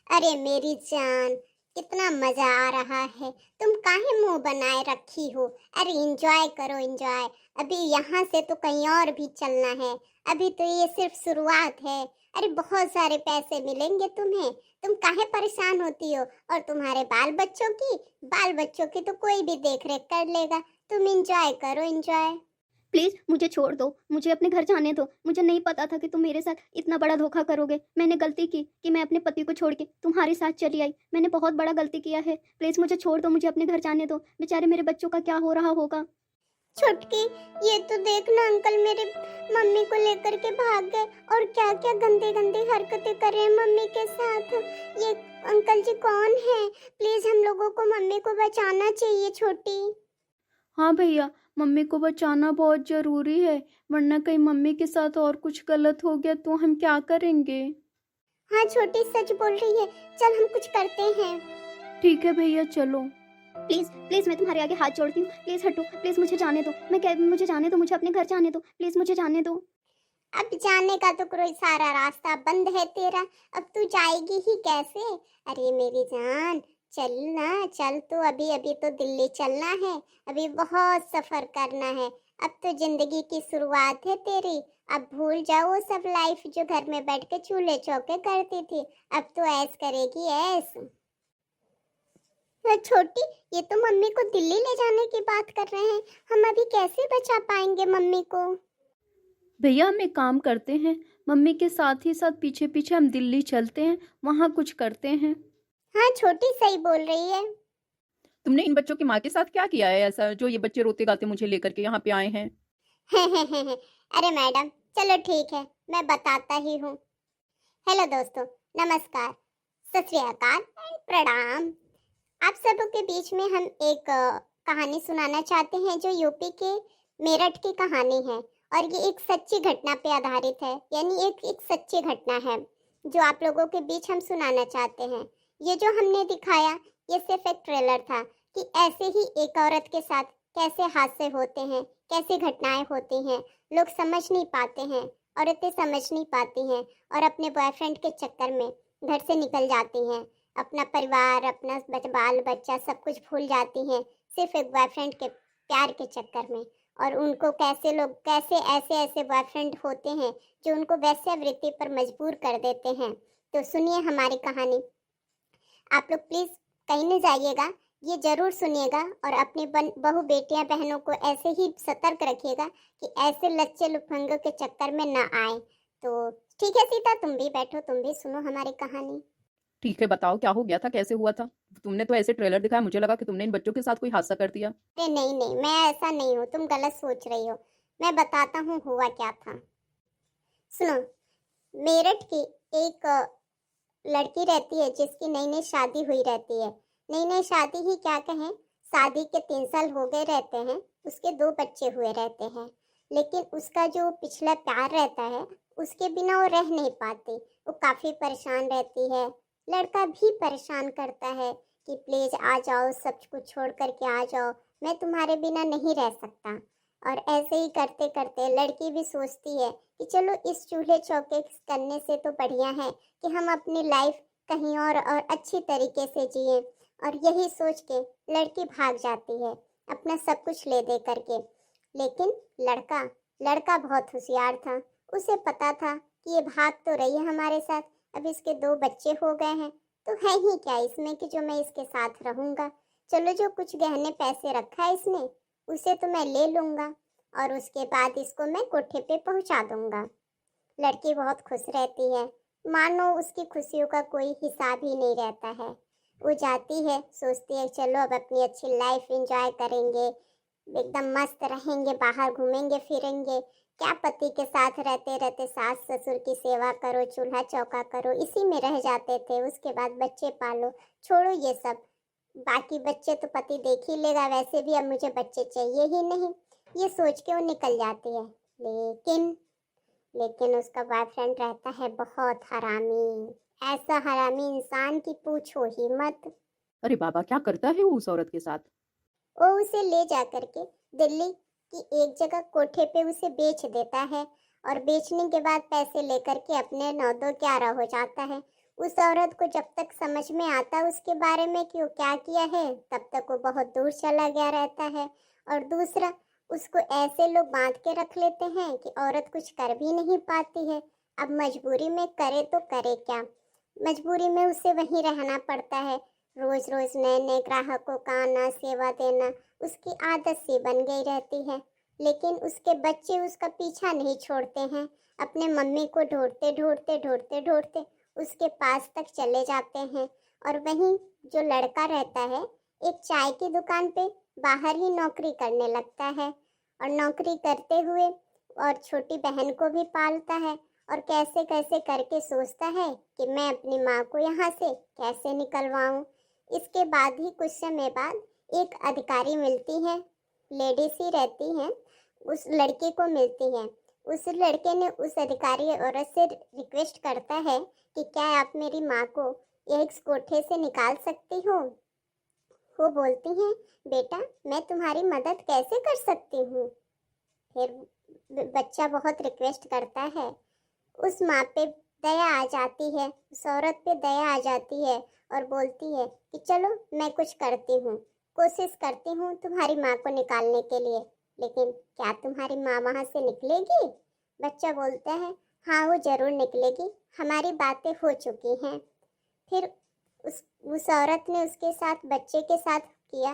अरे मेरी जान, कितना मजा आ रहा है। तुम काहे मुंह बनाए रखी हो? अरे एंजॉय करो एंजॉय। अभी यहाँ से तो कहीं और भी चलना है। अभी तो ये सिर्फ शुरुआत है। अरे बहुत सारे पैसे मिलेंगे तुम्हें। तुम काहे परेशान होती हो? और तुम्हारे बाल बच्चों की तो कोई भी देख रेख कर लेगा। तुम एंजॉय करो एंजॉय। प्लीज़ मुझे छोड़ दो, मुझे अपने घर जाने दो। मुझे नहीं पता था कि तुम मेरे साथ इतना बड़ा धोखा करोगे। मैंने गलती की कि मैं अपने पति को छोड़ के तुम्हारे साथ चली आई। मैंने बहुत बड़ा गलती किया है। प्लीज़ मुझे छोड़ दो, मुझे अपने घर जाने दो। बेचारे मेरे बच्चों का क्या हो रहा होगा। छुटकी, ये तो देखना अंकल मेरे मम्मी को लेकर के भाग गए और क्या क्या गंदे गंदे हरकतें कर रहे हैं मम्मी के साथ। ये अंकल जी कौन है? प्लीज हम लोगों को मम्मी को बचाना चाहिए छोटी। हाँ भैया, मम्मी को बचाना बहुत ज़रूरी है, वरना कहीं मम्मी के साथ और कुछ गलत हो गया तो हम क्या करेंगे। हाँ छोटी सच बोल रही है। चल हम कुछ करते हैं। ठीक है भैया, चलो। प्लीज़ प्लीज़ मैं तुम्हारे आगे हाथ जोड़ती हूँ। प्लीज़ हटो, प्लीज़ मुझे जाने दो। मुझे जाने दो, मुझे अपने घर जाने दो। प्लीज़ मुझे जाने दो। अब जाने का तो कोई सारा रास्ता बंद है तेरा। अब तू जाएगी ही कैसे? अरे मेरी जान, चल ना चल। तो अभी अभी तो दिल्ली चलना है। अभी बहुत सफर करना है। अब तो जिंदगी की शुरुआत है तेरी। अब भूल जाओ वो सब लाइफ जो घर में बैठ के चूल्हे चौके करती थी। अब तो ऐस करेगी ऐस। छोटी, ये तो मम्मी को दिल्ली ले जाने की बात कर रहे हैं। हम अभी कैसे बचा पाएंगे मम्मी को? भैया हम एक काम करते हैं, मम्मी के साथ ही साथ पीछे पीछे हम दिल्ली चलते हैं, वहाँ कुछ करते हैं। हाँ छोटी सही बोल रही है। तुमने इन बच्चों की माँ के साथ क्या किया है ऐसा जो ये बच्चे रोते गाते मुझे लेकर के यहाँ पे आए हैं? अरे मैडम, चलो ठीक है, मैं बताता ही हूँ। हेलो दोस्तों, नमस्कार, सत श्री अकाल एंड प्रणाम। आप सबों के बीच में हम एक कहानी सुनाना चाहते हैं जो यूपी के मेरठ की कहानी है। और ये एक सच्ची घटना पे आधारित है, यानी एक सच्ची घटना है जो आप लोगों के बीच हम सुनाना चाहते हैं। ये जो हमने दिखाया, ये सिर्फ एक ट्रेलर था कि ऐसे ही एक औरत के साथ कैसे हादसे होते हैं, कैसे घटनाएं होती हैं। लोग समझ नहीं पाते हैं, औरतें समझ नहीं पाती हैं और अपने बॉयफ्रेंड के चक्कर में घर से निकल जाती हैं। अपना परिवार, अपना बाल बच्चा सब कुछ भूल जाती हैं सिर्फ एक बॉयफ्रेंड के प्यार के चक्कर में। और उनको कैसे ऐसे ऐसे बॉयफ्रेंड होते हैं जो उनको वैश्यावृत्ति पर मजबूर कर देते हैं। तो सुनिए हमारी कहानी। आप लोग प्लीज कहीं नहीं जाइएगा, ये जरूर सुनिएगा और अपनी बहू बेटियां बहनों को ऐसे ही सतर्क रखिएगा कि ऐसे लच्चे लुफंगों के चक्कर में ना आए। तो ठीक है सीता, तुम भी बैठो, तुम भी सुनो हमारी कहानी। ठीक है, बताओ क्या हो गया था, कैसे हुआ था? तुमने तो ऐसे ट्रेलर दिखाया, मुझे लगा कि तुमने इन बच्चों के साथ कोई हादसा कर दिया। अरे नहीं नहीं, मैं ऐसा नहीं हूँ, तुम गलत सोच रही हो। मैं बताता हूँ हुआ क्या था। सुनो, मेरठ की एक लड़की रहती है जिसकी नई नई शादी हुई रहती है। नई नई शादी ही क्या कहें, शादी के 3 साल हो गए रहते हैं। उसके 2 बच्चे हुए रहते हैं। लेकिन उसका जो पिछला प्यार रहता है, उसके बिना वो रह नहीं पाती। वो काफी परेशान रहती है। लड़का भी परेशान करता है कि प्लीज आ जाओ, सब कुछ छोड़ करके आ जाओ, मैं तुम्हारे बिना नहीं रह सकता। और ऐसे ही करते करते लड़की भी सोचती है कि चलो इस चूल्हे चौके करने से तो बढ़िया है कि हम अपनी लाइफ कहीं और अच्छी तरीके से जिए। और यही सोच के लड़की भाग जाती है अपना सब कुछ ले दे करके। लेकिन लड़का लड़का बहुत होशियार था। उसे पता था कि ये भाग तो रही है हमारे साथ, अब इसके 2 बच्चे हो गए हैं, तो है ही क्या इसमें कि जो मैं इसके साथ रहूंगा। चलो जो कुछ गहने पैसे रखा है इसने, उसे तो मैं ले लूंगा और उसके बाद इसको मैं कोठे पे पहुंचा दूंगा। लड़की बहुत खुश रहती है, मानो उसकी खुशियों का कोई हिसाब ही नहीं रहता है। वो जाती है, सोचती है चलो अब अपनी अच्छी लाइफ एंजॉय करेंगे, एकदम मस्त रहेंगे, बाहर घूमेंगे फिरेंगे। क्या पति के साथ रहते रहते सास ससुर की सेवा करो, चूल्हा चौका करो, इसी में रह जाते थे। उसके बाद बच्चे पालो, छोड़ो ये सब, बाकी बच्चे तो पति देख ही लेगा, वैसे भी अब मुझे बच्चे चाहिए ही नहीं। ये सोच के वो निकल जाती है। लेकिन लेकिन उसका बॉयफ्रेंड रहता है बहुत हरामी। ऐसा हरामी इंसान की पूछो ही मत। अरे बाबा, क्या करता है वो उस औरत के साथ? वो उसे ले जा करके दिल्ली की एक जगह कोठे पे उसे बेच देता है और बेचने के बाद पैसे लेकर के अपने 9 2 11 हो जाता है। उस औरत को जब तक समझ में आता उसके बारे में कि वो क्या किया है, तब तक वो बहुत दूर चला गया रहता है। और दूसरा, उसको ऐसे लोग बांध के रख लेते हैं कि औरत कुछ कर भी नहीं पाती है। अब मजबूरी में करे तो करे क्या, मजबूरी में उसे वहीं रहना पड़ता है। रोज रोज नए नए ग्राहकों का आना, सेवा देना उसकी आदत सी बन गई रहती है। लेकिन उसके बच्चे उसका पीछा नहीं छोड़ते हैं, अपने मम्मी को ढूंढते ढूंढते ढूंढते ढूंढते उसके पास तक चले जाते हैं। और वहीं जो लड़का रहता है, एक चाय की दुकान पे बाहर ही नौकरी करने लगता है, और नौकरी करते हुए और छोटी बहन को भी पालता है। और कैसे कैसे करके सोचता है कि मैं अपनी माँ को यहाँ से कैसे निकलवाऊँ। इसके बाद ही कुछ समय बाद एक अधिकारी मिलती है, लेडीज ही रहती हैं, उस लड़के को मिलती है। उस लड़के ने उस अधिकारी औरत से रिक्वेस्ट करता है कि क्या आप मेरी माँ को इस कोठे से निकाल सकती हो। वो बोलती हैं, बेटा मैं तुम्हारी मदद कैसे कर सकती हूँ। फिर बच्चा बहुत रिक्वेस्ट करता है, उस माँ पे दया आ जाती है, उस औरत पे दया आ जाती है और बोलती है कि चलो मैं कुछ करती हूँ, कोशिश करती हूँ तुम्हारी माँ को निकालने के लिए, लेकिन क्या तुम्हारी माँ वहाँ से निकलेगी। बच्चा बोलता है, हाँ वो जरूर निकलेगी, हमारी बातें हो चुकी हैं। फिर उस औरत ने उसके साथ, बच्चे के साथ किया,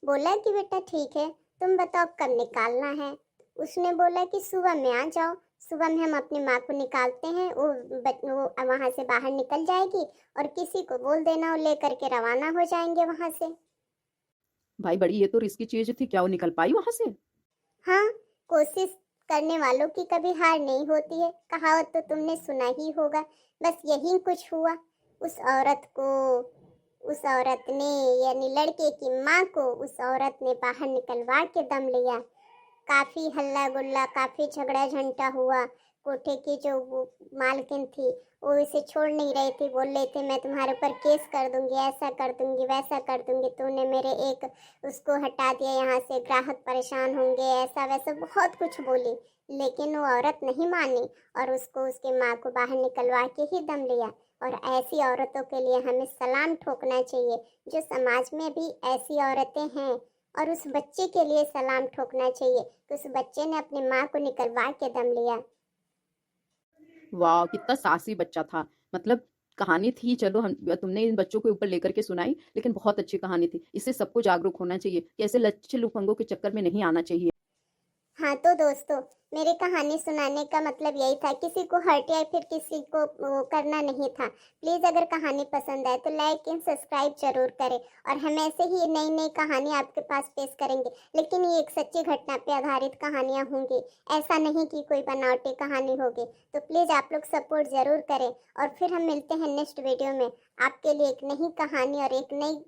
बोला कि बेटा ठीक है, तुम बताओ कब निकालना है। उसने बोला कि सुबह में आ जाओ, सुबह में हम अपनी माँ को निकालते हैं, वो वहाँ से बाहर निकल जाएगी और किसी को बोल देना, वो लेकर के रवाना हो जाएंगे वहाँ से। भाई बड़ी ये तो रिस्की चीज थी, क्या वो निकल पाई वहां से? हाँ, कोशिश करने वालों की कभी हार नहीं होती है, कहावत तो तुमने सुना ही होगा। बस यही कुछ हुआ। उस औरत ने यानी लड़के की माँ को उस औरत ने बाहर निकलवा के दम लिया। काफी हल्ला गुल्ला, काफी झगड़ा झंटा हुआ। कोठे की जो वो मालकिन थी, वो इसे छोड़ नहीं रही थी, बोल रहे थे मैं तुम्हारे ऊपर केस कर दूंगी, ऐसा कर दूंगी, वैसा कर दूंगी, तूने मेरे एक उसको हटा दिया यहाँ से, ग्राहक परेशान होंगे, ऐसा वैसा बहुत कुछ बोली। लेकिन वो औरत नहीं मानी और उसको उसके माँ को बाहर निकलवा के ही दम लिया। और ऐसी औरतों के लिए हमें सलाम ठोकना चाहिए, जो समाज में भी ऐसी औरतें हैं। और उस बच्चे के लिए सलाम ठोकना चाहिए कि उस बच्चे ने अपनी माँ को निकलवा के दम लिया। वाह कितना साहसी बच्चा था। मतलब कहानी थी, चलो हम तुमने इन बच्चों के ऊपर लेकर के सुनाई, लेकिन बहुत अच्छी कहानी थी। इससे सबको जागरूक होना चाहिए कि ऐसे लच्चे लुफंगों के चक्कर में नहीं आना चाहिए। हाँ तो दोस्तों, मेरी कहानी सुनाने का मतलब यही था, किसी को हर्ट या फिर किसी को वो करना नहीं था। प्लीज़ अगर कहानी पसंद आए तो लाइक एंड सब्सक्राइब जरूर करें, और हम ऐसे ही नई नई कहानी आपके पास पेश करेंगे। लेकिन ये एक सच्ची घटना पे आधारित कहानियाँ होंगी, ऐसा नहीं कि कोई बनावटी कहानी होगी। तो प्लीज़ आप लोग सपोर्ट ज़रूर करें, और फिर हम मिलते हैं नेक्स्ट वीडियो में आपके लिए एक नई कहानी और एक नई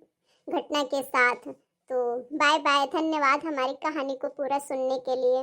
घटना के साथ। तो बाय बाय, धन्यवाद हमारी कहानी को पूरा सुनने के लिए।